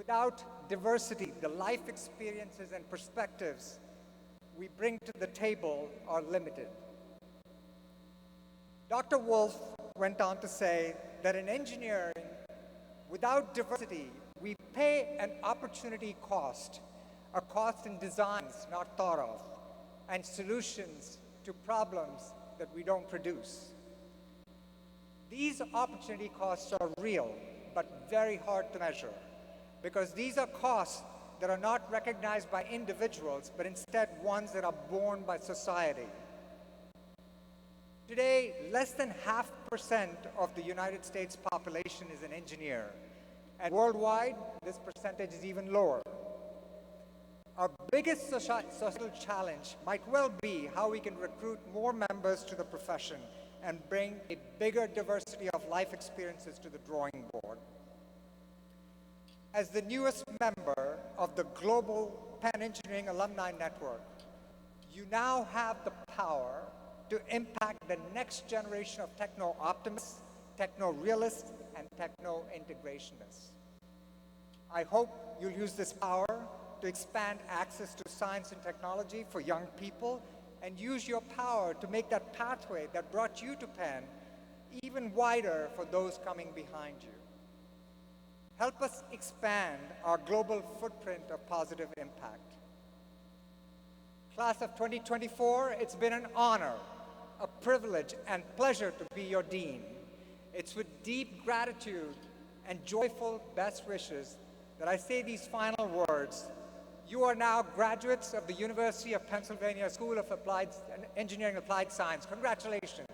Without diversity, the life experiences and perspectives we bring to the table are limited. Dr. Wolf went on to say that in engineering, without diversity, we pay an opportunity cost, a cost in designs not thought of, and solutions to problems that we don't produce. These opportunity costs are real, but very hard to measure, because these are costs that are not recognized by individuals, but instead ones that are borne by society. Today, less than 0.5% of the United States population is an engineer, and worldwide, this percentage is even lower. Our biggest societal challenge might well be how we can recruit more members to the profession and bring a bigger diversity of life experiences to the drawing board. As the newest member of the global Penn Engineering Alumni Network, you now have the power to impact the next generation of techno-optimists, techno-realists, and techno-integrationists. I hope you'll use this power to expand access to science and technology for young people, and use your power to make that pathway that brought you to Penn even wider for those coming behind you. Help us expand our global footprint of positive impact. Class of 2024, it's been an honor, a privilege, and pleasure to be your dean. It's with deep gratitude and joyful best wishes that I say these final words. You are now graduates of the University of Pennsylvania School of Engineering and Applied Science. Congratulations.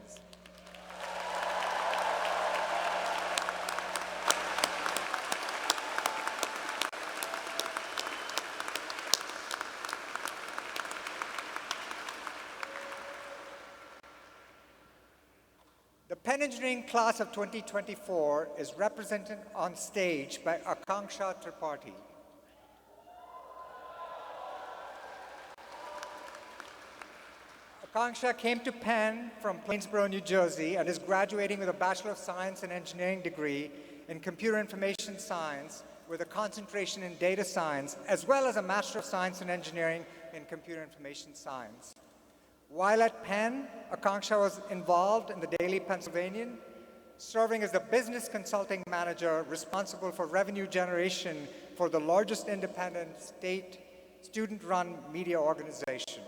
The Penn Engineering class of 2024 is represented on stage by Akanksha Tripathi. Akanksha came to Penn from Plainsboro, New Jersey, and is graduating with a Bachelor of Science and Engineering degree in Computer Information Science with a concentration in Data Science, as well as a Master of Science and Engineering in Computer Information Science. While at Penn, Akanksha was involved in the Daily Pennsylvanian, serving as the business consulting manager responsible for revenue generation for the largest independent state student-run media organization.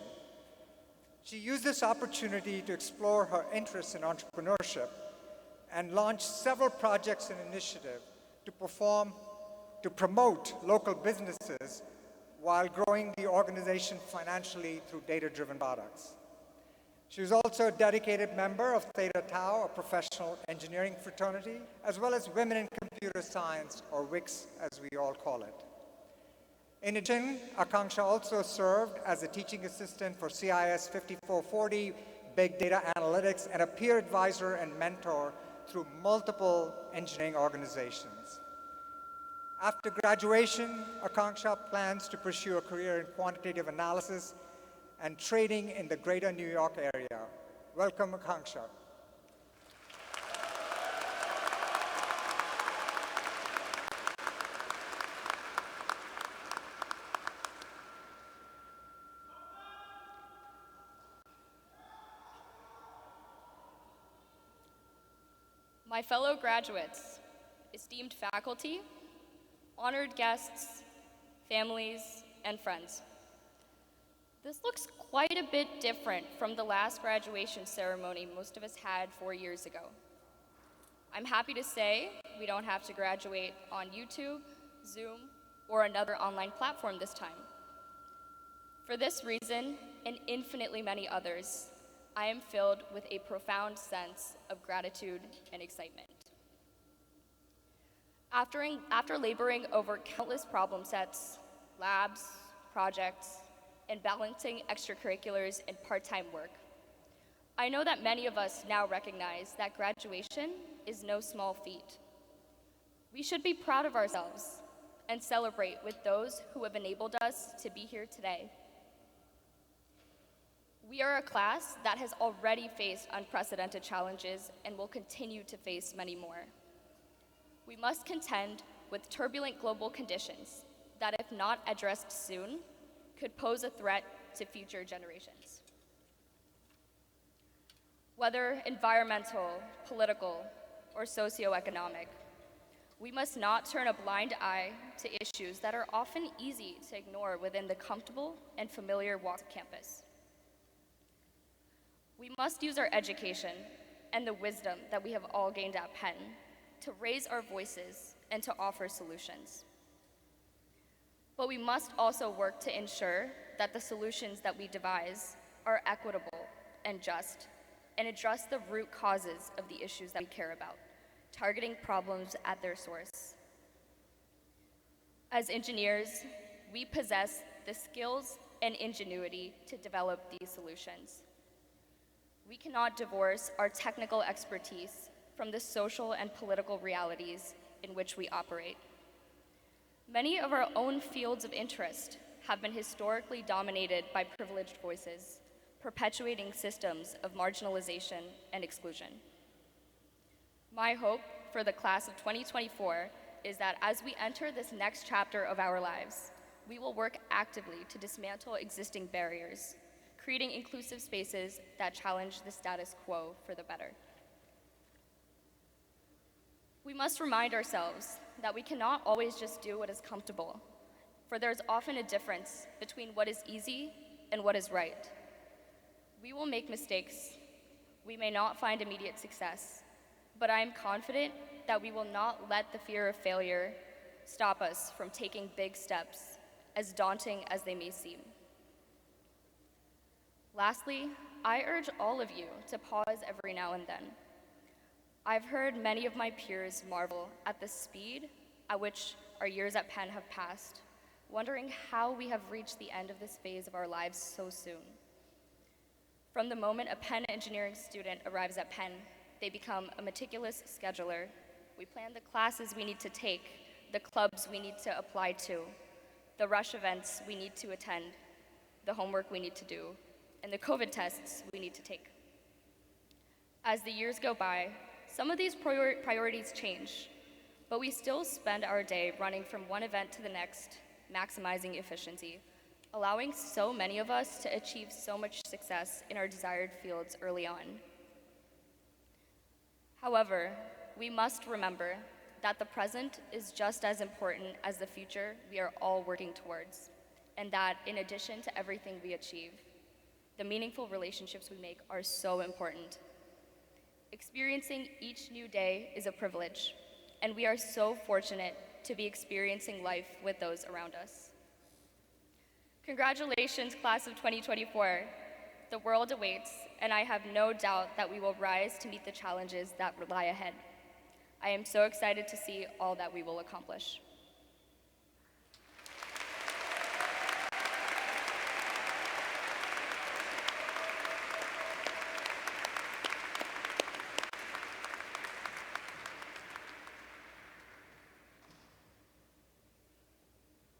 She used this opportunity to explore her interests in entrepreneurship and launched several projects and initiatives to promote local businesses while growing the organization financially through data-driven products. She was also a dedicated member of Theta Tau, a professional engineering fraternity, as well as Women in Computer Science, or WICS as we all call it. In addition, Akanksha also served as a teaching assistant for CIS 5440, Big Data Analytics, and a peer advisor and mentor through multiple engineering organizations. After graduation, Akanksha plans to pursue a career in quantitative analysis and trading in the greater New York area. Welcome, Akanksha. My fellow graduates, esteemed faculty, honored guests, families, and friends. This looks quite a bit different from the last graduation ceremony most of us had 4 years ago. I'm happy to say we don't have to graduate on YouTube, Zoom, or another online platform this time. For this reason, and infinitely many others, I am filled with a profound sense of gratitude and excitement. After laboring over countless problem sets, labs, projects, and balancing extracurriculars and part-time work, I know that many of us now recognize that graduation is no small feat. We should be proud of ourselves and celebrate with those who have enabled us to be here today. We are a class that has already faced unprecedented challenges and will continue to face many more. We must contend with turbulent global conditions that, if not addressed soon, could pose a threat to future generations. Whether environmental, political, or socioeconomic, we must not turn a blind eye to issues that are often easy to ignore within the comfortable and familiar walks of campus. We must use our education and the wisdom that we have all gained at Penn to raise our voices and to offer solutions. But we must also work to ensure that the solutions that we devise are equitable and just, and address the root causes of the issues that we care about, targeting problems at their source. As engineers, we possess the skills and ingenuity to develop these solutions. We cannot divorce our technical expertise from the social and political realities in which we operate. Many of our own fields of interest have been historically dominated by privileged voices, perpetuating systems of marginalization and exclusion. My hope for the class of 2024 is that as we enter this next chapter of our lives, we will work actively to dismantle existing barriers, creating inclusive spaces that challenge the status quo for the better. We must remind ourselves that we cannot always just do what is comfortable, for there's often a difference between what is easy and what is right. We will make mistakes. We may not find immediate success, but I am confident that we will not let the fear of failure stop us from taking big steps, as daunting as they may seem. Lastly, I urge all of you to pause every now and then. I've heard many of my peers marvel at the speed at which our years at Penn have passed, wondering how we have reached the end of this phase of our lives so soon. From the moment a Penn engineering student arrives at Penn, they become a meticulous scheduler. We plan the classes we need to take, the clubs we need to apply to, the rush events we need to attend, the homework we need to do, and the COVID tests we need to take. As the years go by, some of these priorities change, but we still spend our day running from one event to the next, maximizing efficiency, allowing so many of us to achieve so much success in our desired fields early on. However, we must remember that the present is just as important as the future we are all working towards, and that in addition to everything we achieve, the meaningful relationships we make are so important. Experiencing each new day is a privilege, and we are so fortunate to be experiencing life with those around us. Congratulations, class of 2024. The world awaits, and I have no doubt that we will rise to meet the challenges that lie ahead. I am so excited to see all that we will accomplish.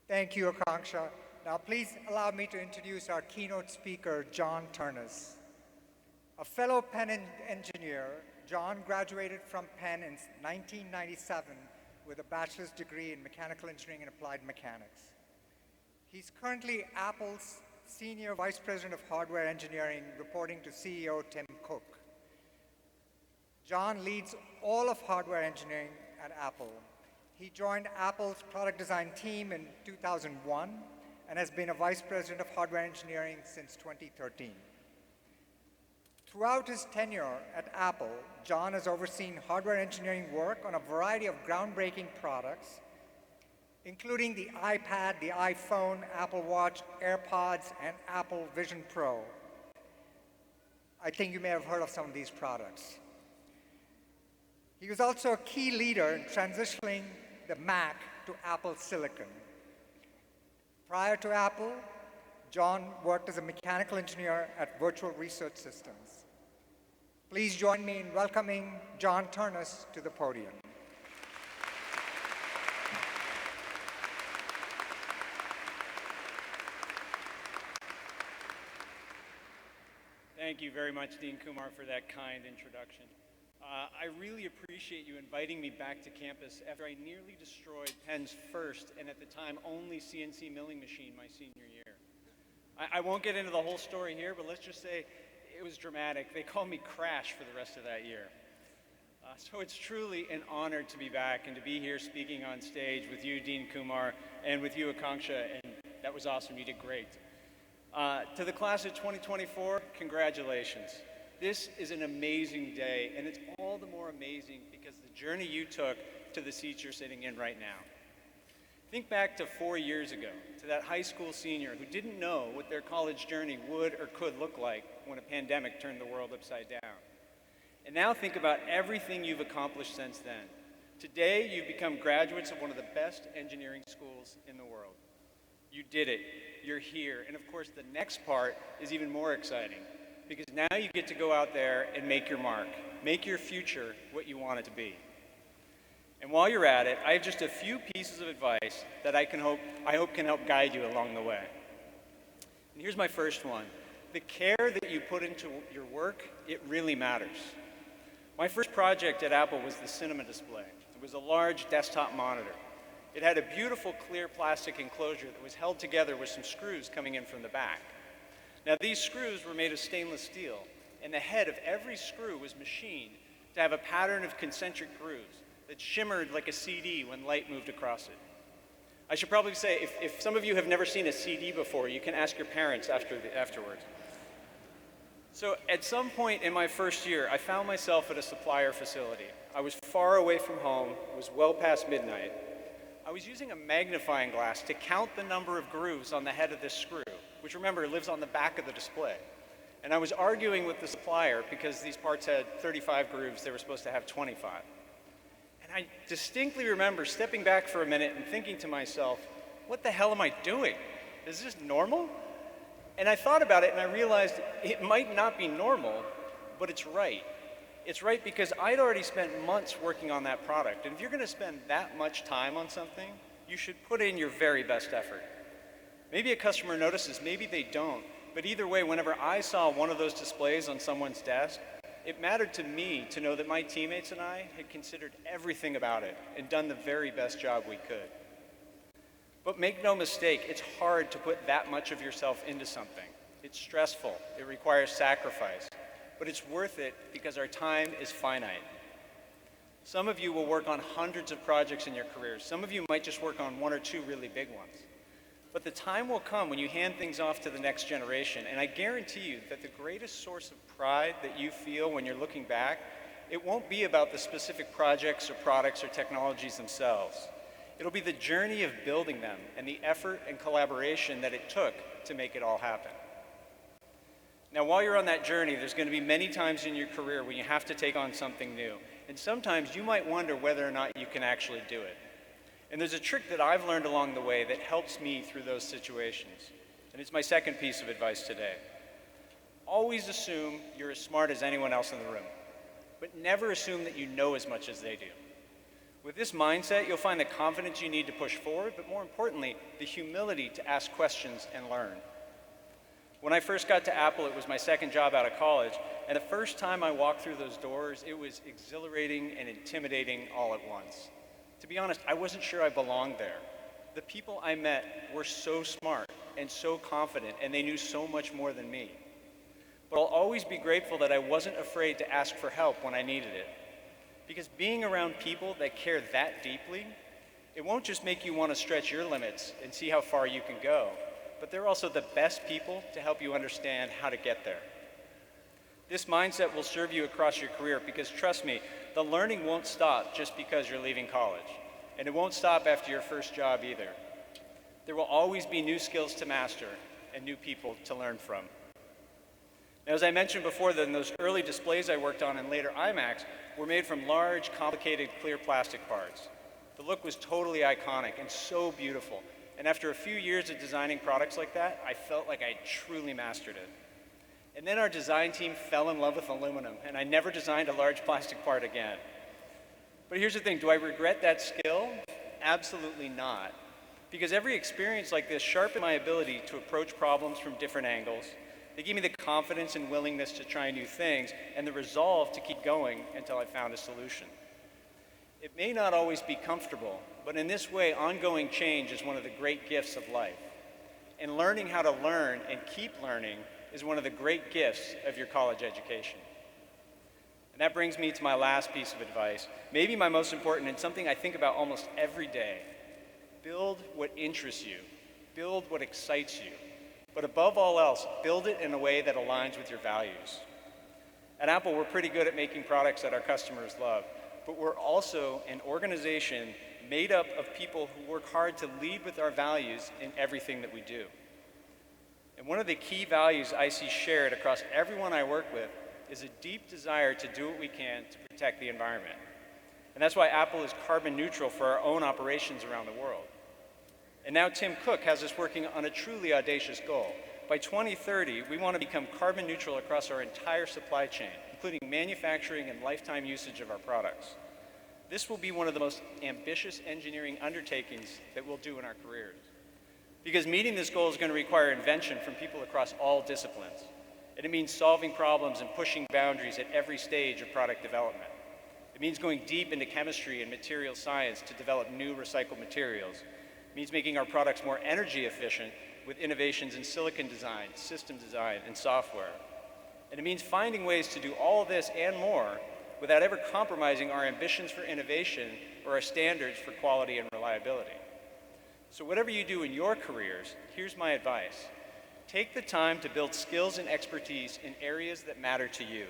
Thank you, Akanksha. Now please allow me to introduce our keynote speaker, John Turnus. A fellow Penn engineer, John graduated from Penn in 1997 with a bachelor's degree in mechanical engineering and applied mechanics. He's currently Apple's Senior Vice President of Hardware Engineering, reporting to CEO Tim Cook. John leads all of hardware engineering at Apple. He joined Apple's product design team in 2001 and has been a vice president of hardware engineering since 2013. Throughout his tenure at Apple, John has overseen hardware engineering work on a variety of groundbreaking products, including the iPad, the iPhone, Apple Watch, AirPods, and Apple Vision Pro. I think you may have heard of some of these products. He was also a key leader in transitioning the Mac to Apple Silicon. Prior to Apple, John worked as a mechanical engineer at Virtual Research Systems. Please join me in welcoming John Turnus to the podium. Thank you very much, Dean Kumar, for that kind introduction. I really appreciate you inviting me back to campus after I nearly destroyed Penn's first and at the time only CNC milling machine my senior year. I won't get into the whole story here, but let's just say it was dramatic. They called me Crash for the rest of that year. So it's truly an honor to be back and to be here speaking on stage with you, Dean Kumar, and with you, Akanksha, and that was awesome. You did great. To the class of 2024, congratulations. This is an amazing day, and it's all the more amazing because the journey you took to the seat you're sitting in right now. Think back to 4 years ago, to that high school senior who didn't know what their college journey would or could look like when a pandemic turned the world upside down. And now think about everything you've accomplished since then. Today, you've become graduates of one of the best engineering schools in the world. You did it, you're here, and of course the next part is even more exciting because now you get to go out there and make your mark, make your future what you want it to be. And while you're at it, I have just a few pieces of advice that I hope can help guide you along the way. And here's my first one. The care that you put into your work, it really matters. My first project at Apple was the cinema display. It was a large desktop monitor. It had a beautiful clear plastic enclosure that was held together with some screws coming in from the back. Now these screws were made of stainless steel, and the head of every screw was machined to have a pattern of concentric grooves that shimmered like a CD when light moved across it. I should probably say, if some of you have never seen a CD before, you can ask your parents afterwards. So at some point in my first year, I found myself at a supplier facility. I was far away from home, it was well past midnight. I was using a magnifying glass to count the number of grooves on the head of this screw, which remember lives on the back of the display. And I was arguing with the supplier because these parts had 35 grooves, they were supposed to have 25. And I distinctly remember stepping back for a minute and thinking to myself, what the hell am I doing? Is this normal? And I thought about it and I realized it might not be normal, but it's right. It's right because I'd already spent months working on that product. And if you're going to spend that much time on something, you should put in your very best effort. Maybe a customer notices, maybe they don't. But either way, whenever I saw one of those displays on someone's desk, it mattered to me to know that my teammates and I had considered everything about it and done the very best job we could. But make no mistake, it's hard to put that much of yourself into something. It's stressful, it requires sacrifice, but it's worth it because our time is finite. Some of you will work on hundreds of projects in your careers. Some of you might just work on one or two really big ones. But the time will come when you hand things off to the next generation, and I guarantee you that the greatest source of pride that you feel when you're looking back, it won't be about the specific projects or products or technologies themselves. It'll be the journey of building them and the effort and collaboration that it took to make it all happen. Now, while you're on that journey, there's going to be many times in your career when you have to take on something new. And sometimes you might wonder whether or not you can actually do it. And there's a trick that I've learned along the way that helps me through those situations. And it's my second piece of advice today. Always assume you're as smart as anyone else in the room, but never assume that you know as much as they do. With this mindset, you'll find the confidence you need to push forward, but more importantly, the humility to ask questions and learn. When I first got to Apple, it was my second job out of college, and the first time I walked through those doors, it was exhilarating and intimidating all at once. To be honest, I wasn't sure I belonged there. The people I met were so smart and so confident, and they knew so much more than me. But I'll always be grateful that I wasn't afraid to ask for help when I needed it. Because being around people that care that deeply, it won't just make you want to stretch your limits and see how far you can go, but they're also the best people to help you understand how to get there. This mindset will serve you across your career because, trust me, the learning won't stop just because you're leaving college. And it won't stop after your first job either. There will always be new skills to master and new people to learn from. Now, as I mentioned before, then those early displays I worked on and later iMacs were made from large, complicated, clear plastic parts. The look was totally iconic and so beautiful. And after a few years of designing products like that, I felt like I truly mastered it. And then our design team fell in love with aluminum, and I never designed a large plastic part again. But here's the thing, do I regret that skill? Absolutely not. Because every experience like this sharpened my ability to approach problems from different angles, They gave me the confidence and willingness to try new things and the resolve to keep going until I found a solution. It may not always be comfortable, but in this way, ongoing change is one of the great gifts of life. And learning how to learn and keep learning is one of the great gifts of your college education. And that brings me to my last piece of advice, maybe my most important and something I think about almost every day. Build what interests you. Build what excites you. But above all else, build it in a way that aligns with your values. At Apple, we're pretty good at making products that our customers love, but we're also an organization made up of people who work hard to lead with our values in everything that we do. And one of the key values I see shared across everyone I work with is a deep desire to do what we can to protect the environment. And that's why Apple is carbon neutral for our own operations around the world. And now Tim Cook has us working on a truly audacious goal. By 2030, we want to become carbon neutral across our entire supply chain, including manufacturing and lifetime usage of our products. This will be one of the most ambitious engineering undertakings that we'll do in our careers. Because meeting this goal is going to require invention from people across all disciplines. And it means solving problems and pushing boundaries at every stage of product development. It means going deep into chemistry and material science to develop new recycled materials. It means making our products more energy efficient with innovations in silicon design, system design, and software. And it means finding ways to do all of this and more without ever compromising our ambitions for innovation or our standards for quality and reliability. So whatever you do in your careers, here's my advice. Take the time to build skills and expertise in areas that matter to you.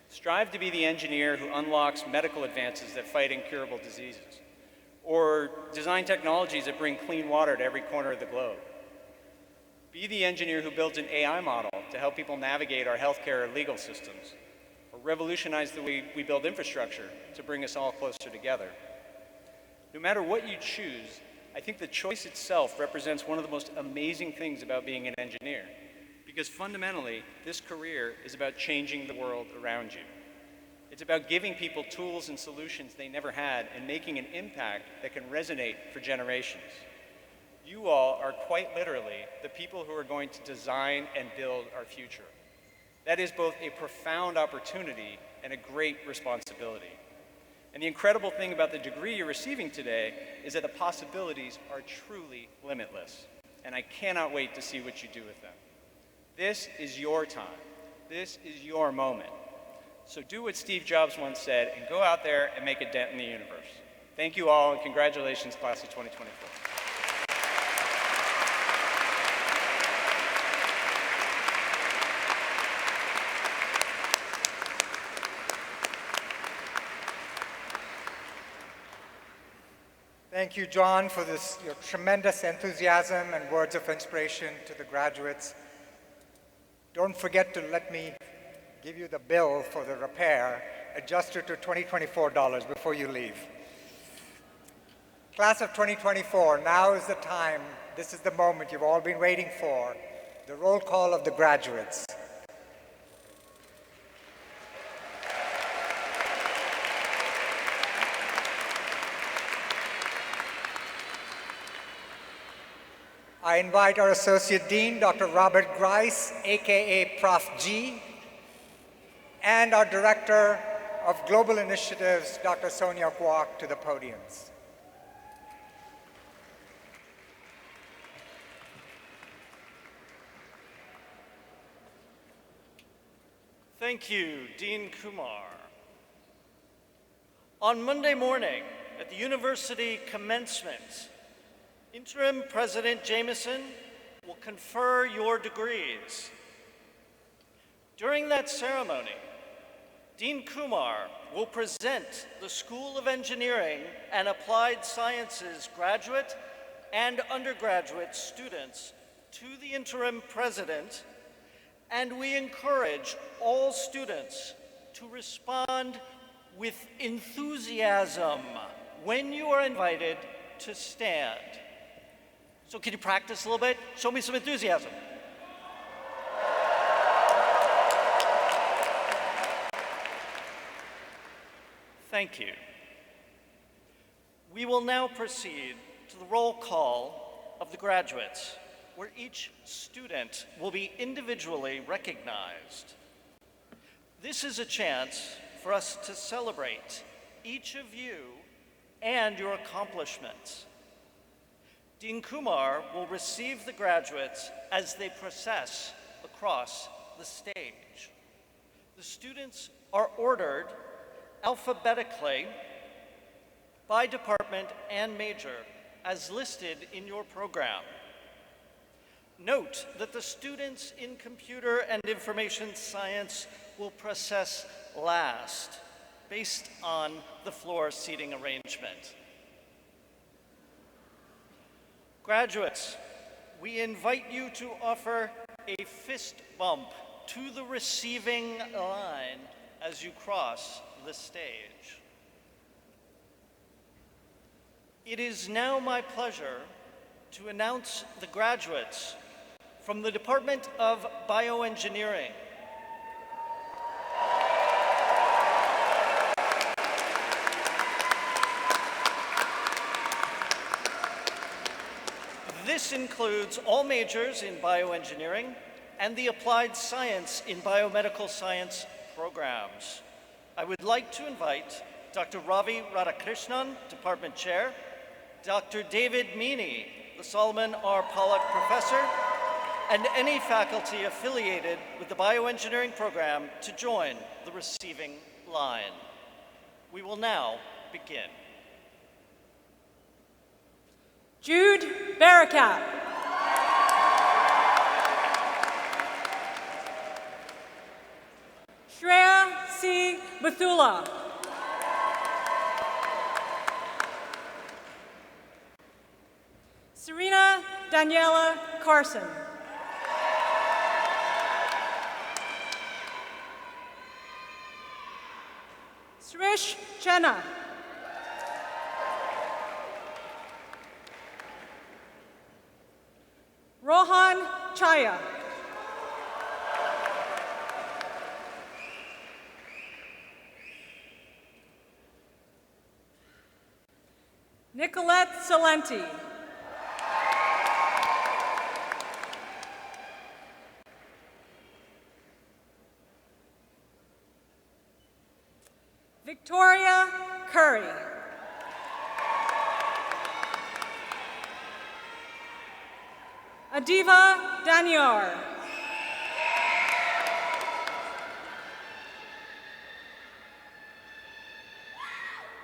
Strive to be the engineer who unlocks medical advances that fight incurable diseases, or design technologies that bring clean water to every corner of the globe. Be the engineer who builds an AI model to help people navigate our healthcare or legal systems, or revolutionize the way we build infrastructure to bring us all closer together. No matter what you choose, I think the choice itself represents one of the most amazing things about being an engineer, because fundamentally, this career is about changing the world around you. It's about giving people tools and solutions they never had and making an impact that can resonate for generations. You all are quite literally the people who are going to design and build our future. That is both a profound opportunity and a great responsibility. And the incredible thing about the degree you're receiving today is that the possibilities are truly limitless. And I cannot wait to see what you do with them. This is your time. This is your moment. So do what Steve Jobs once said and go out there and make a dent in the universe. Thank you all, and congratulations, class of 2024. Thank you, John, for your tremendous enthusiasm and words of inspiration to the graduates. Don't forget to let me give you the bill for the repair, adjusted to $2024 before you leave. Class of 2024, now is the time, this is the moment you've all been waiting for, the roll call of the graduates. I invite our Associate Dean, Dr. Robert Grice, aka Prof. G, and our Director of Global Initiatives, Dr. Sonia Kwok, to the podiums. Thank you, Dean Kumar. On Monday morning at the university commencement, Interim President Jameson will confer your degrees. During that ceremony, Dean Kumar will present the School of Engineering and Applied Sciences graduate and undergraduate students to the interim president, and we encourage all students to respond with enthusiasm when you are invited to stand. So can you practice a little bit? Show me some enthusiasm. Thank you. We will now proceed to the roll call of the graduates. where each student will be individually recognized. This is a chance for us to celebrate each of you and your accomplishments. Dean Kumar will receive the graduates as they process across the stage. The students are ordered alphabetically by department and major as listed in your program. Note that the students in computer and information science will process last, based on the floor seating arrangement. Graduates, we invite you to offer a fist bump to the receiving line as you cross the stage. It is now my pleasure to announce the graduates from the Department of Bioengineering. This includes all majors in bioengineering and the applied science in biomedical science programs. I would like to invite Dr. Ravi Radhakrishnan, Department Chair, Dr. David Meany, the Solomon R. Pollack Professor, and any faculty affiliated with the bioengineering program to join the receiving line. We will now begin. Jude Barakat. Shreya C. Bethula. Serena Daniela Carson. Srish Chenna. Rohan Chaya. Nicolette Salenti. Victoria Curry. Adiva Daniar.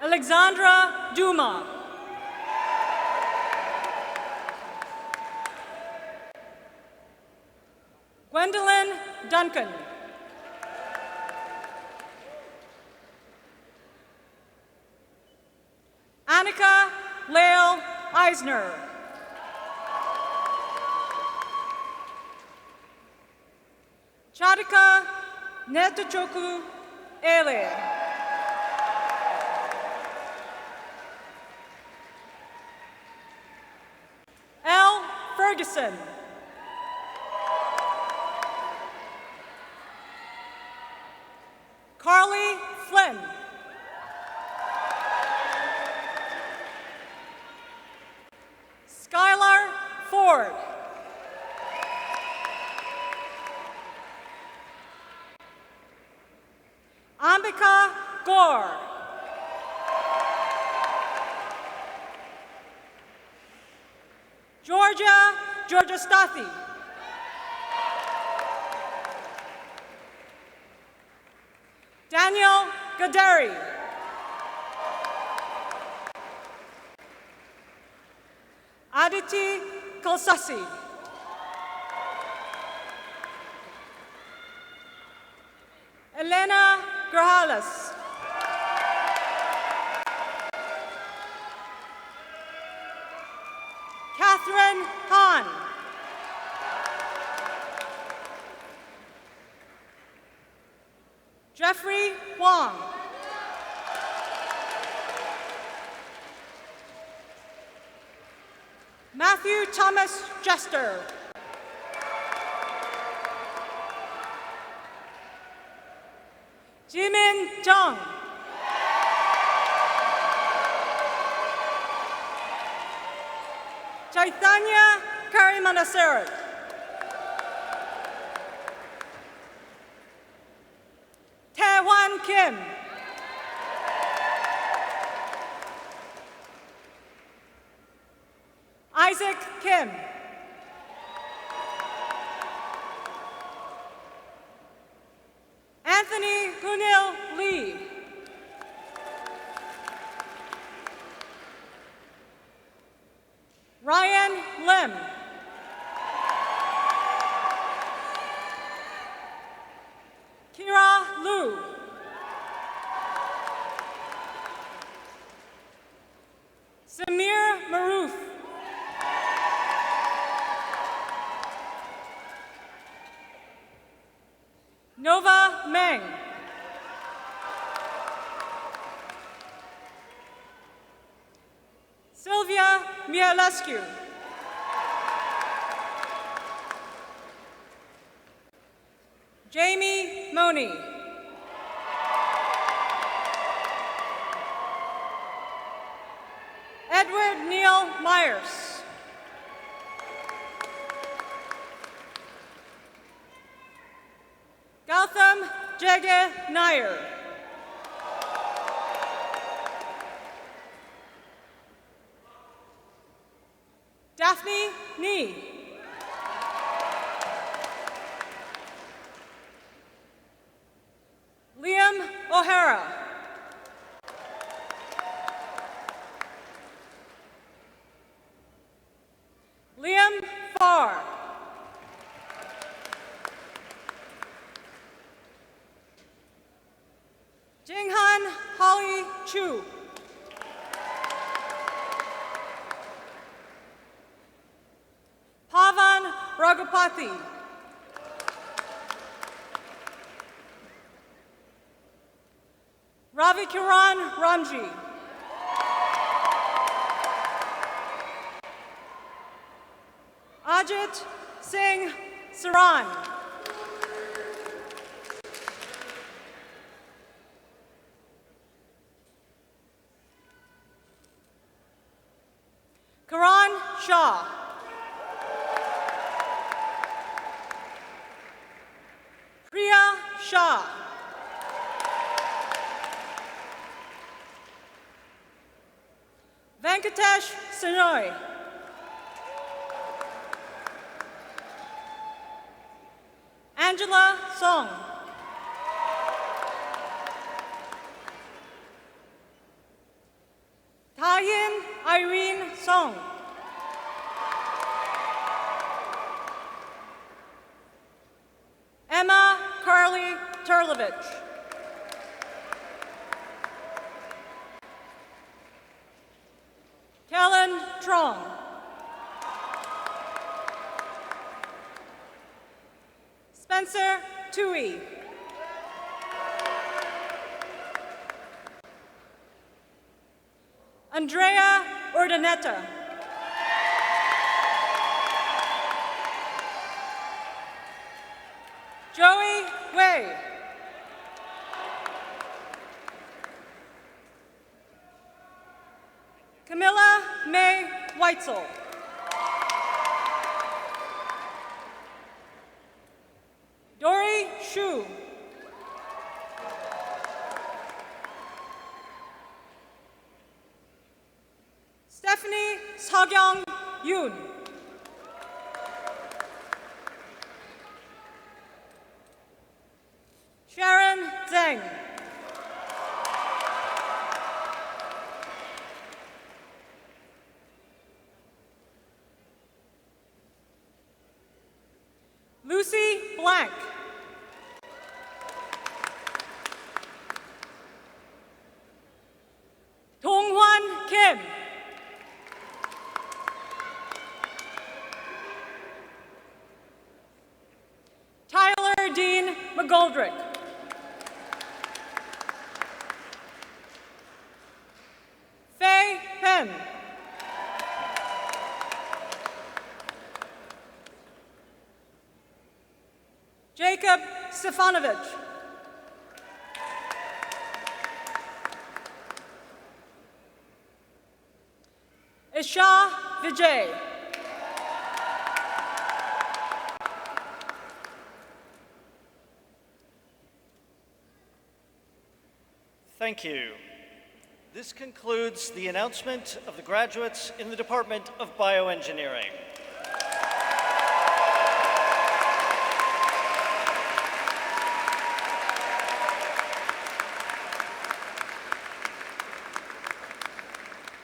Alexandra Duma. Gwendolyn Duncan. Annika Lael Eisner. Chadika Netachoku Ele. L. Ferguson. Carly Flynn. Skylar Ford. Ambika Gore. Georgia Stathi. Daniel Gaderi. Aditi Kalsasi. Elena Grajales. Catherine Hahn. Jeffrey Wong. Matthew Thomas Jester. Jimin Jung. Chaitanya Karimanaseret. Taewon Kim. Isaac Kim. Anthony Gunil Lee. Ryan Lim. Kira Lu. Samir Maroof. Nova Meng. Sylvia Mielescu. Jamie Moni. Edward Neil Myers. Gautam Jege Nair. Daphne Nee. Liam O'Hara. Liam Farr. Jinghan Holly Chu. Pavan Raghupati. Ravi Kiran Ramji. Ajit Singh Saran. Karan Shah. Priya Shah. Venkatesh Sonoy. Angela Song. Tahin Irene Song. Emma Carly Turlovich. Kellen Trong. Spencer Tui. Andrea Ordaneta. Joey Wei. Camilla May Weitzel. Dory Shu. Stephanie Seogyong Yoon. Sharon Zhang. Lucy Blank. Donghwan Kim. Tyler Dean McGoldrick. Faye Penn. Jacob Stefanovich. Isha Vijay. Thank you. This concludes the announcement of the graduates in the Department of Bioengineering.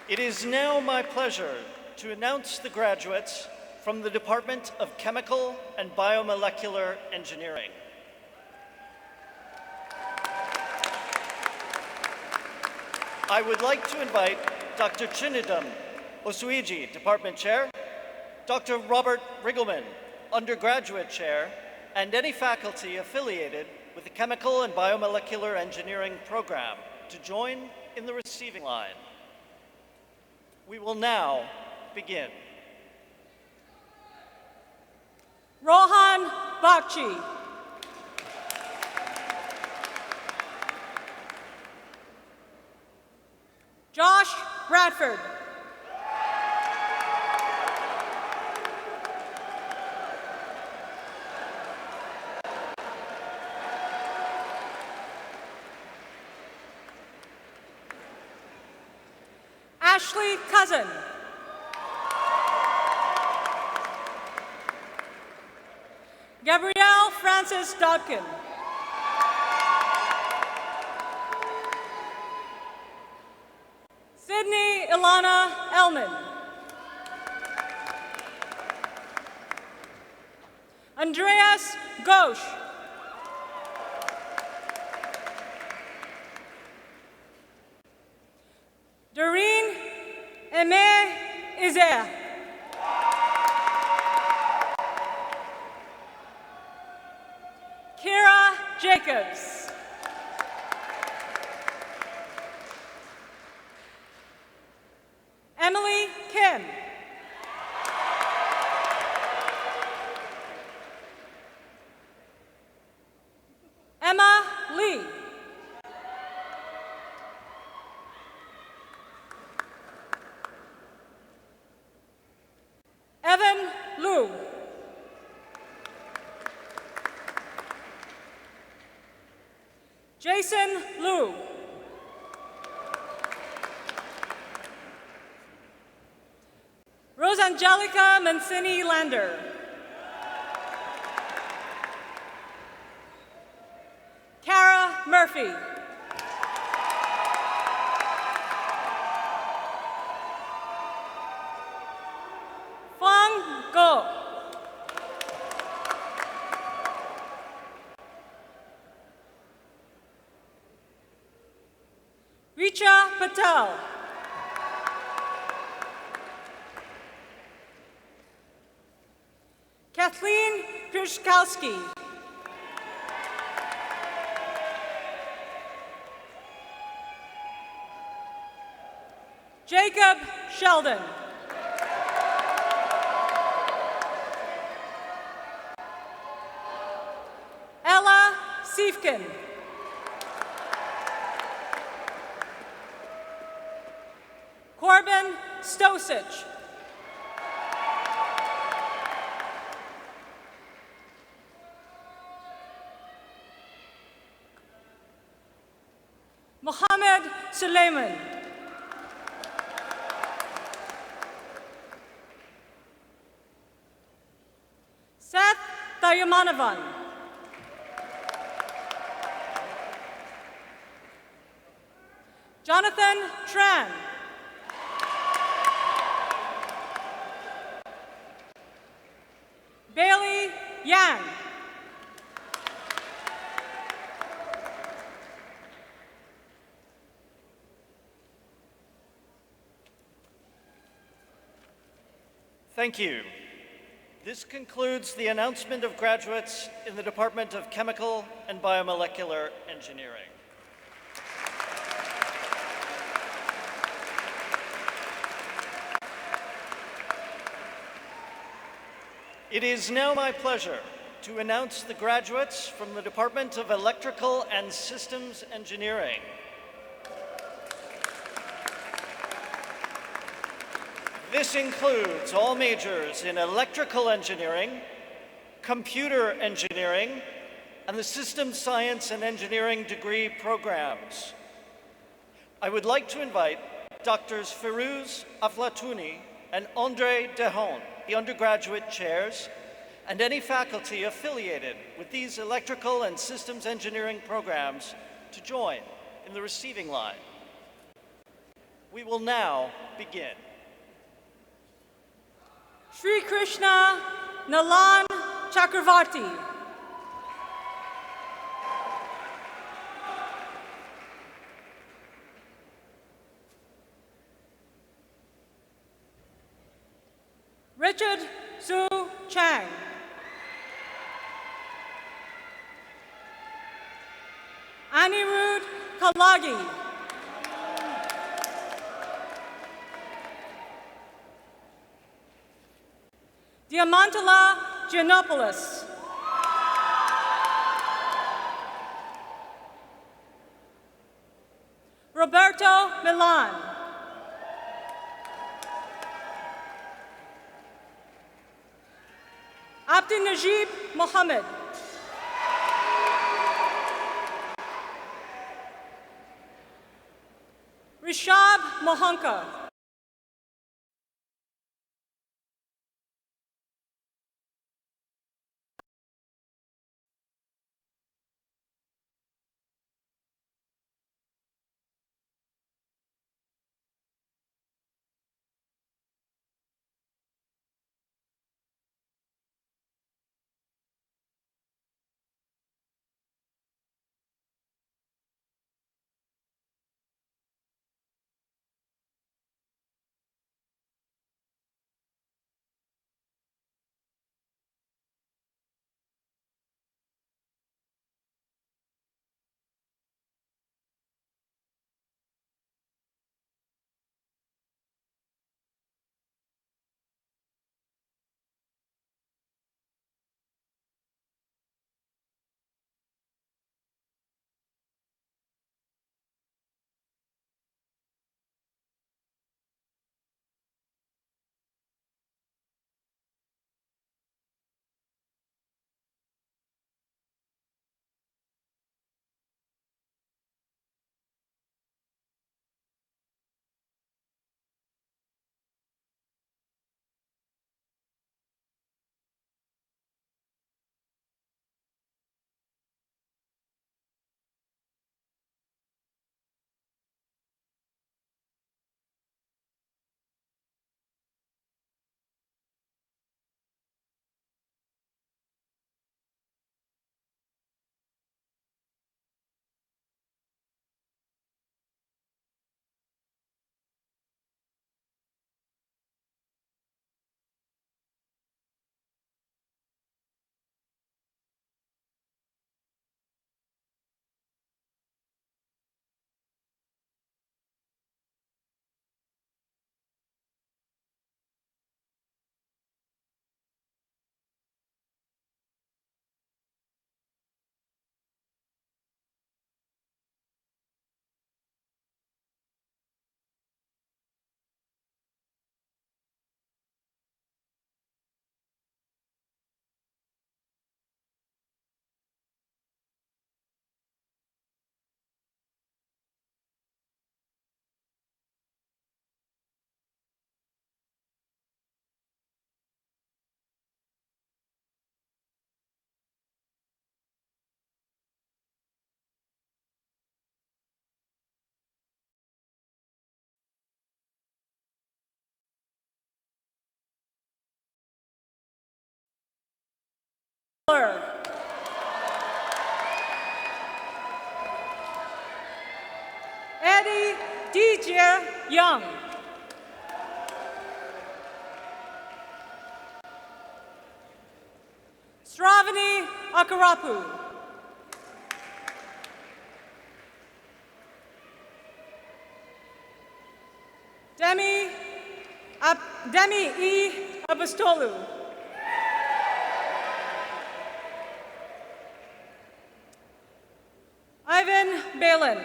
It is now my pleasure to announce the graduates from the Department of Chemical and Biomolecular Engineering. I would like to invite Dr. Chinidum Osuiji, Department Chair, Dr. Robert Riggleman, Undergraduate Chair, and any faculty affiliated with the Chemical and Biomolecular Engineering program to join in the receiving line. We will now begin. Rohan Bakchi. Josh Bradford. Ashley Cousin. Gabrielle Frances Dodkin. Sydney Ilana Elman. Andreas Ghosh. Doreen Aimé Isère. Kira Jacobs. Emily Kim. Emma Lee. Evan Liu. Jason Liu. Rosangelica Mancini Lander. Kara Murphy. Fang Go. Richa Patel. Kathleen Pierzkowski. Jacob Sheldon. Ella Siefkin. Corbin Stosich. Mohammed Suleiman. Seth Dayamanavan. Jonathan Tran. Bailey Yang. Thank you. This concludes the announcement of graduates in the Department of Chemical and Biomolecular Engineering. It is now my pleasure to announce the graduates from the Department of Electrical and Systems Engineering. This includes all majors in electrical engineering, computer engineering, and the systems science and engineering degree programs. I would like to invite Doctors Firuz Aflatouni and Andre Dehon, the undergraduate chairs, and any faculty affiliated with these electrical and systems engineering programs to join in the receiving line. We will now begin. Sri Krishna Nalan Chakravarti. Richard Su Chang. Anirudh Kalagi. Diamantala Giannopoulos. Roberto Milan. Abdi Najib Mohammed. Rishab Mohanka. Eddie DJ Young. Sravani Akarapu. Demi E. Apostolou. Ivan Balin.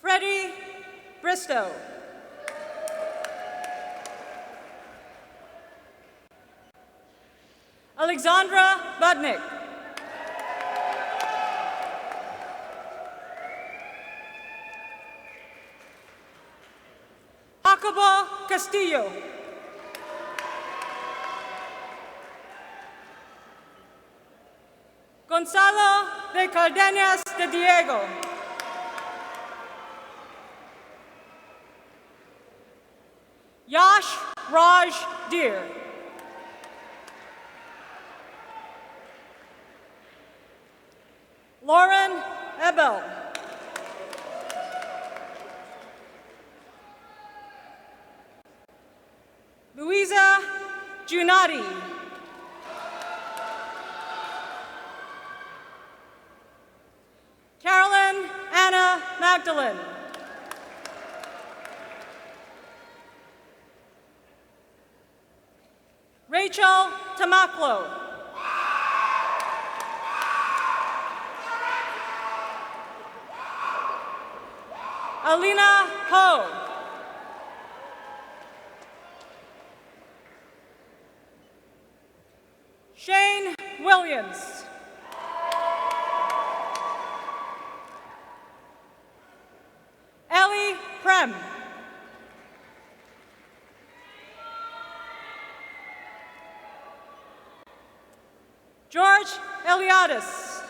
Freddie Bristow. Alexandra Budnick. Jacobo Castillo. Gonzalo de Cardenas de Diego. Yash Raj Deer. Lauren Ebel. Louisa Giunati. Carolyn Anna Magdalene. Rachel Tamaklo. Alina Ho. Shane Williams. Ellie Prem. George Eliadis.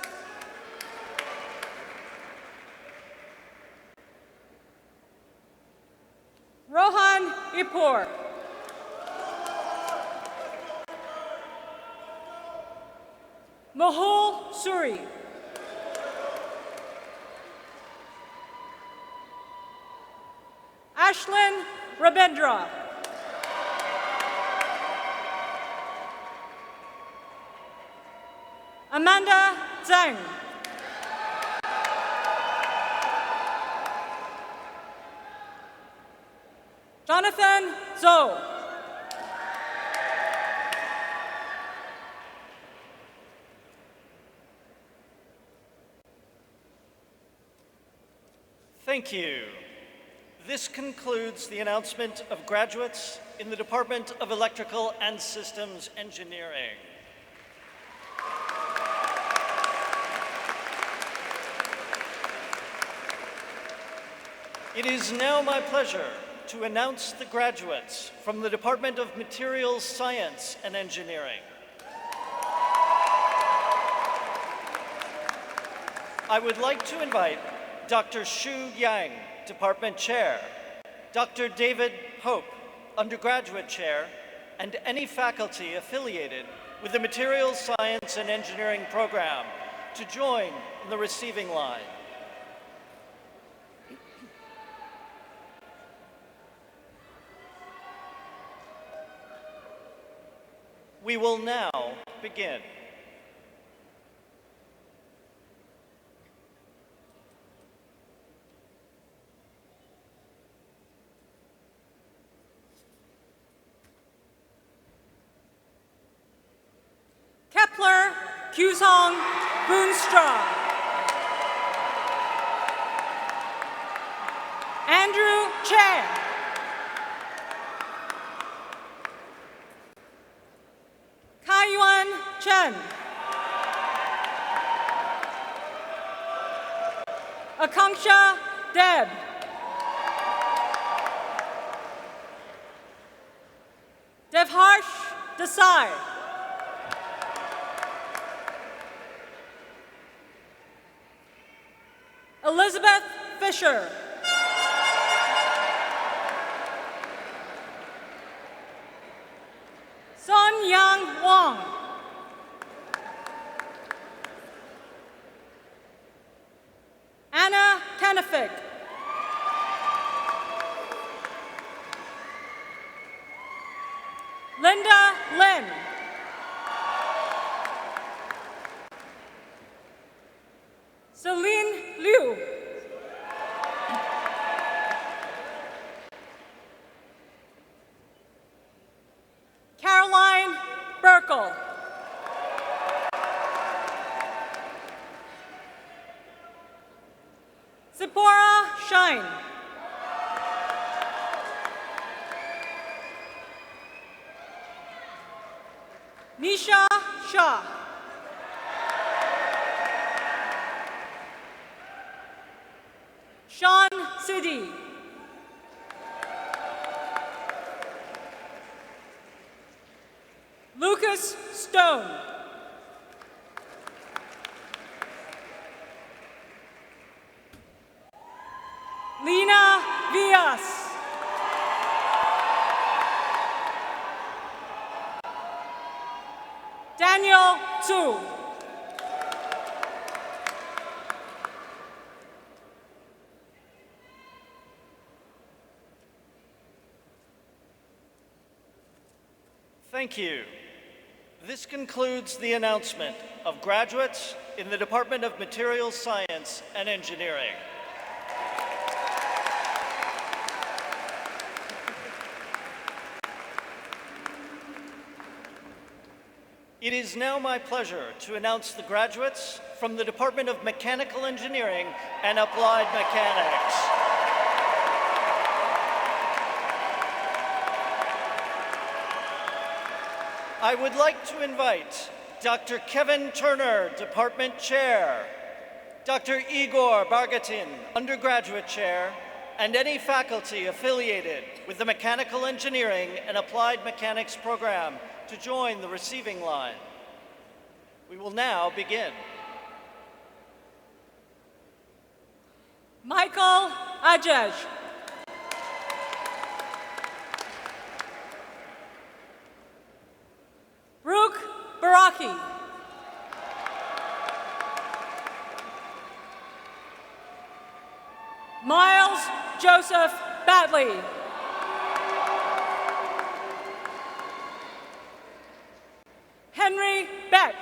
Rohan Ipur. Mahul Suri. Ashlyn Rabendra. Amanda Zhang. Jonathan Zhou. Thank you. This concludes the announcement of graduates in the Department of Electrical and Systems Engineering. It is now my pleasure to announce the graduates from the Department of Materials Science and Engineering. I would like to invite Dr. Xu Yang, Department Chair, Dr. David Hope, Undergraduate Chair, and any faculty affiliated with the Materials Science and Engineering program to join in the receiving line. We will now begin. Kepler Kyusong Boonstra. Andrew Chan. Kaiyuan Chen. Akanksha Deb. Devharsh Desai. Elizabeth Fisher. Sun Yang Wang. Anna Kennefic. Linda Lin. Celine Liu. Caroline Burkle. Zipporah Shine. Nisha Shah. Sean Siddy. Lucas Stone. Lina Villas. Daniel Zhu. Thank you. This concludes the announcement of graduates in the Department of Materials Science and Engineering. It is now my pleasure to announce the graduates from the Department of Mechanical Engineering and Applied Mechanics. I would like to invite Dr. Kevin Turner, Department Chair, Dr. Igor Bargatin, Undergraduate Chair, and any faculty affiliated with the Mechanical Engineering and Applied Mechanics program to join the receiving line. We will now begin. Michael Ajej. Brooke Baraki. Miles Joseph Batley. Henry Beck.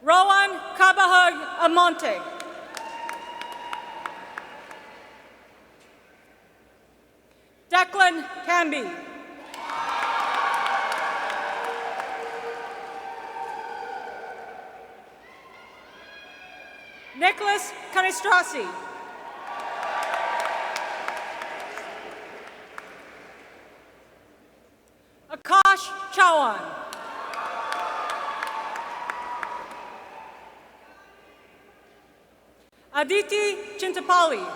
Rowan Cabahug Amonte. Declan Camby. Nicholas Canistrasi. Akash Chawan. Aditi Chintapali.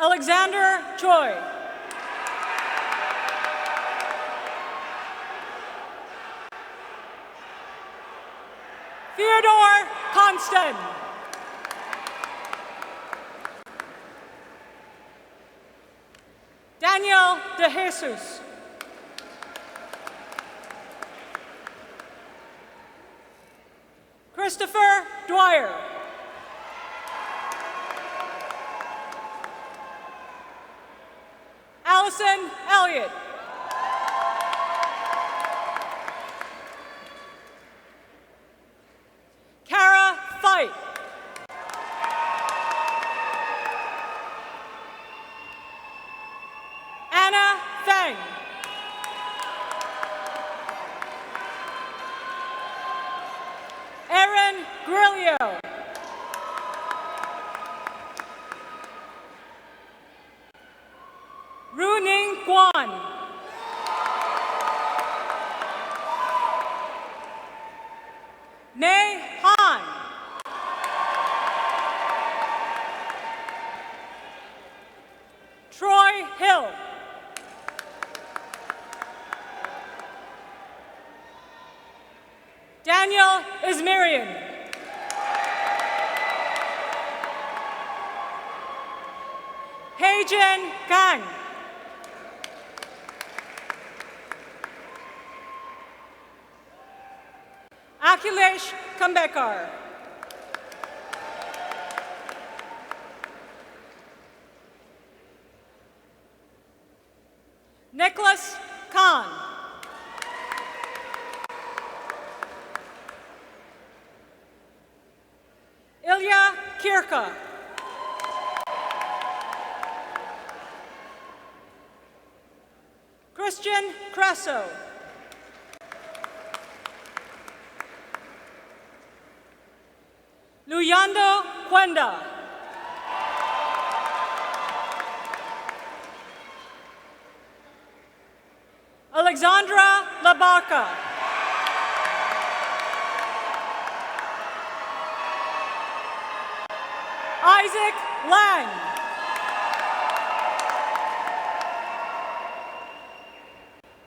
Alexander Choi. Theodore Constant. Daniel De Jesus. Christopher Dwyer. Allison Elliott. Kara Fight. Anna Feng. Aaron Grillo. Runing Guan. Mei Han. Troy Hill. Daniel Ismarian. Heijin Kang. Akhilesh Kambekar. Nicholas Khan. Ilya Kirka. Christian Cresso. Luyando Quenda. Alexandra Labarca. Isaac Lang.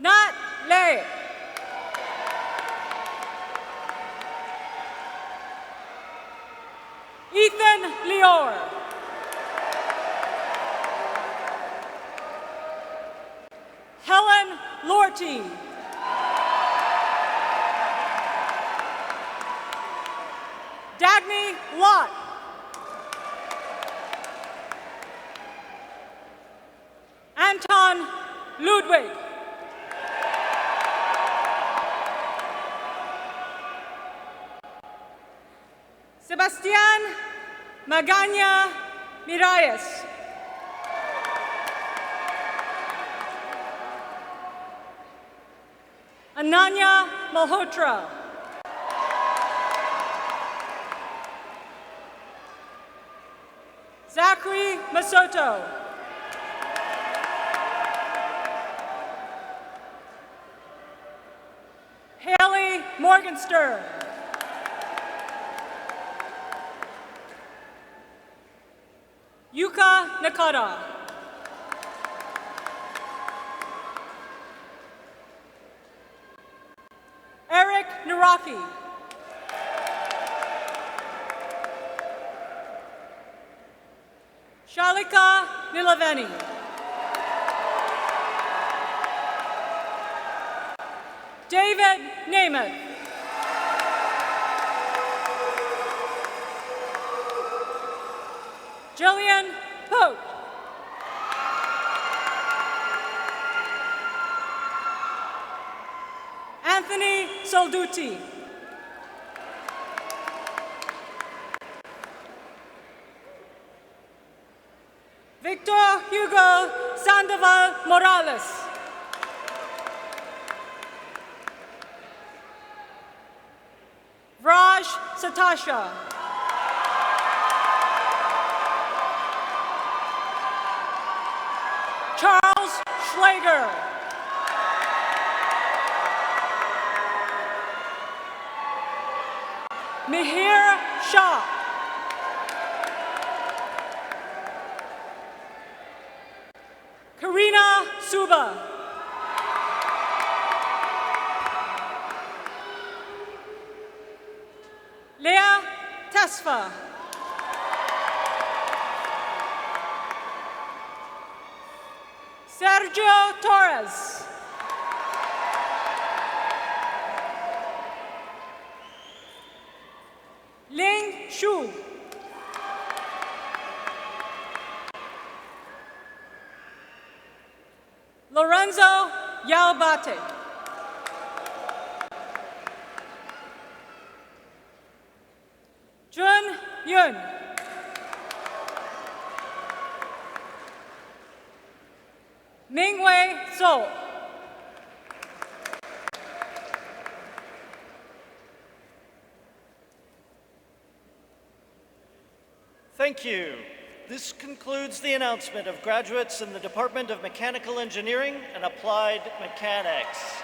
Nat Lei. Ethan Lior. Helen Lorty. Dagny Lott. Anton Ludwig. Sebastian Magana Miralles. Ananya Malhotra. Zachary Masoto. Haley Morgenstern. Yuka Nakata. Eric Naraki. Shalika Nilaveni. David Namath. Jillian Pope. Anthony Solduti. Victor Hugo Sandoval Morales. Raj Satasha. Charles Schlager. Mihir Shah. Karina Suba. Leah Tesfa. Sergio Torres. Ling Shu. Lorenzo Yalbate. Jun Yun. Mingwei Zhou. Thank you. This concludes the announcement of graduates in the Department of Mechanical Engineering and Applied Mechanics.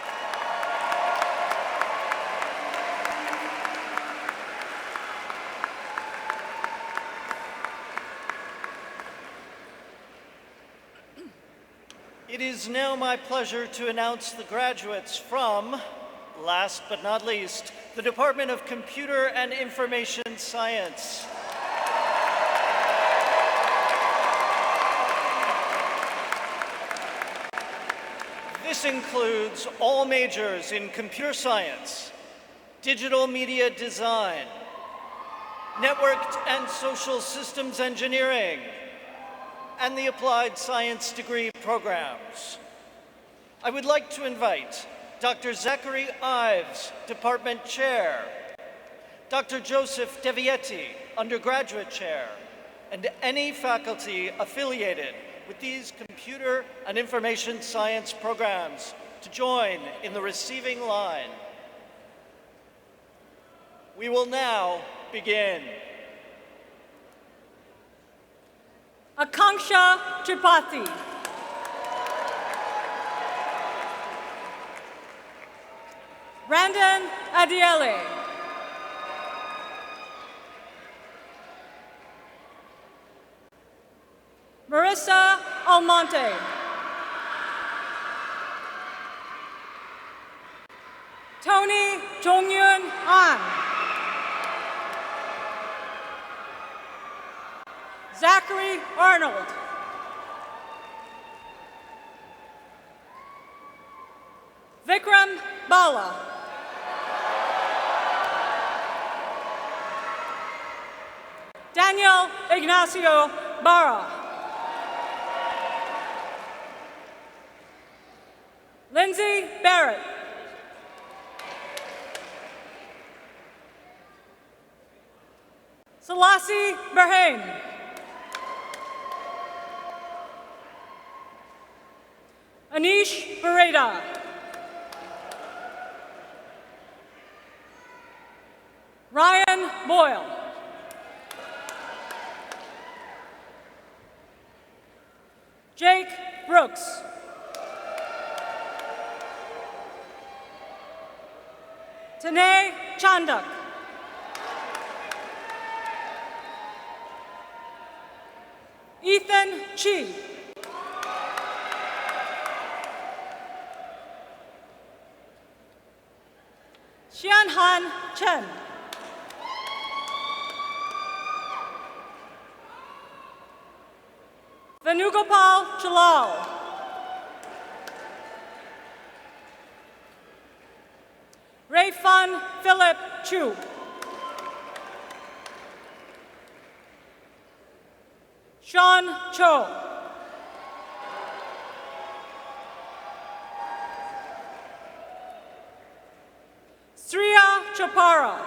It is now my pleasure to announce the graduates from, last but not least, the Department of Computer and Information Science. This includes all majors in computer science, digital media design, networked and social systems engineering, and the applied science degree programs. I would like to invite Dr. Zachary Ives, Department Chair, Dr. Joseph Devietti, Undergraduate Chair, and any faculty affiliated with these computer and information science programs to join in the receiving line. We will now begin. Akanksha Tripathi. Brandon Adiele. Del Monte. Tony Jongyun An. Zachary Arnold. Vikram Bala. Daniel Ignacio Barra. Lindsay Barrett. Selassie Berhain. Anish Bereda. Ryan Boyle. Jake Brooks. Tanay Chandak. Ethan Chi. Xianhan Chen. Venugopal Jalal. Rayfun Philip Chu. Sean Cho. Sriya Chapara.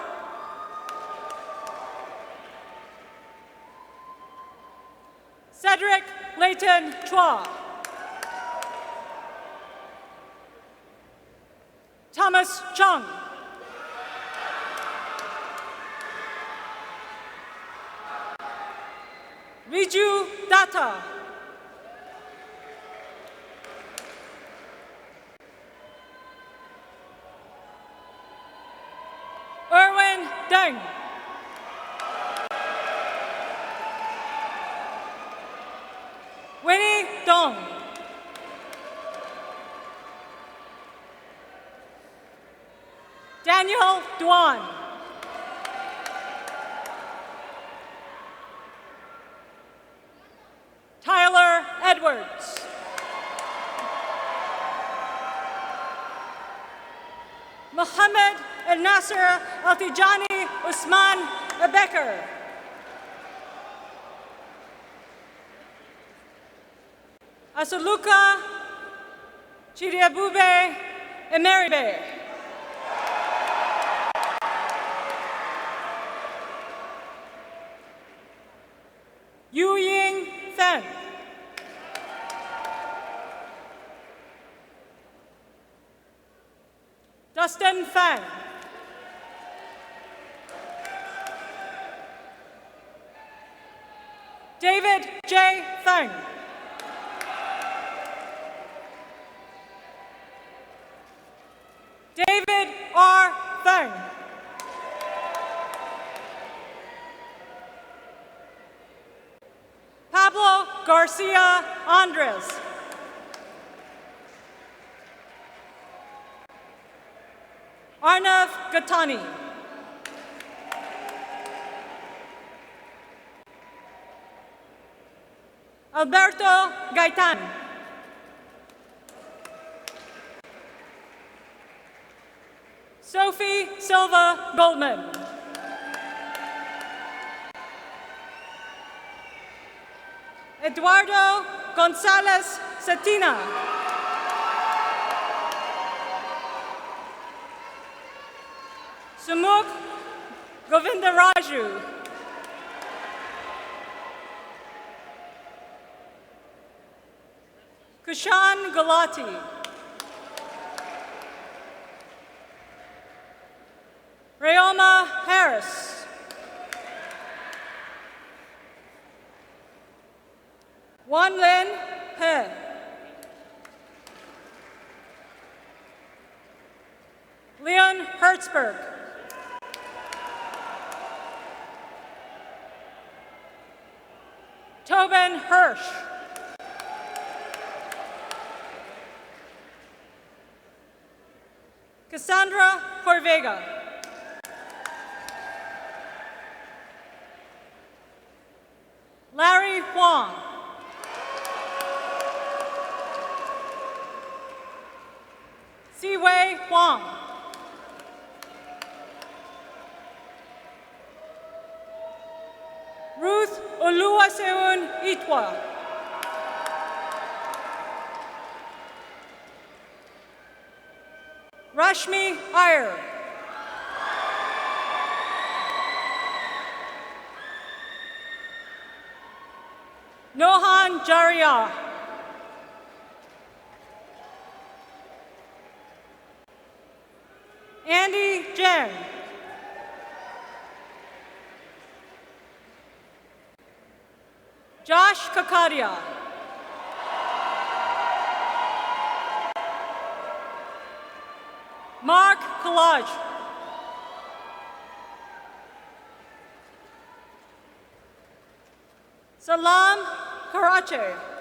Cedric Layton Chua. Thomas Chung. Riju Datta. Erwin Deng. Winnie Dong. Daniel Duan. Tyler Edwards. Mohammed El Nasser Altijani Usman Becker. Asuluka Chiriabube Emeribe. Yu Ying Fen. Dustin Fang. David J. Fang. David R. Fang. Pablo Garcia Andres. Arnav Gatani. Alberto Gaitan. Sophie Silva Goldman. Eduardo Gonzalez Cetina. Sumukh Govindaraju. Kushan Galati. Rayoma Harris. Wan Lin He. Leon Hertzberg. Tobin Hirsch. Cassandra Corvega. Larry Huang. Siwei Huang. Ruth Oluwaseun Itwa. Rashmi Iyer. Nohan Jaria. Andy Jen. Josh Kakadia. Mark Collage. Salam Karache.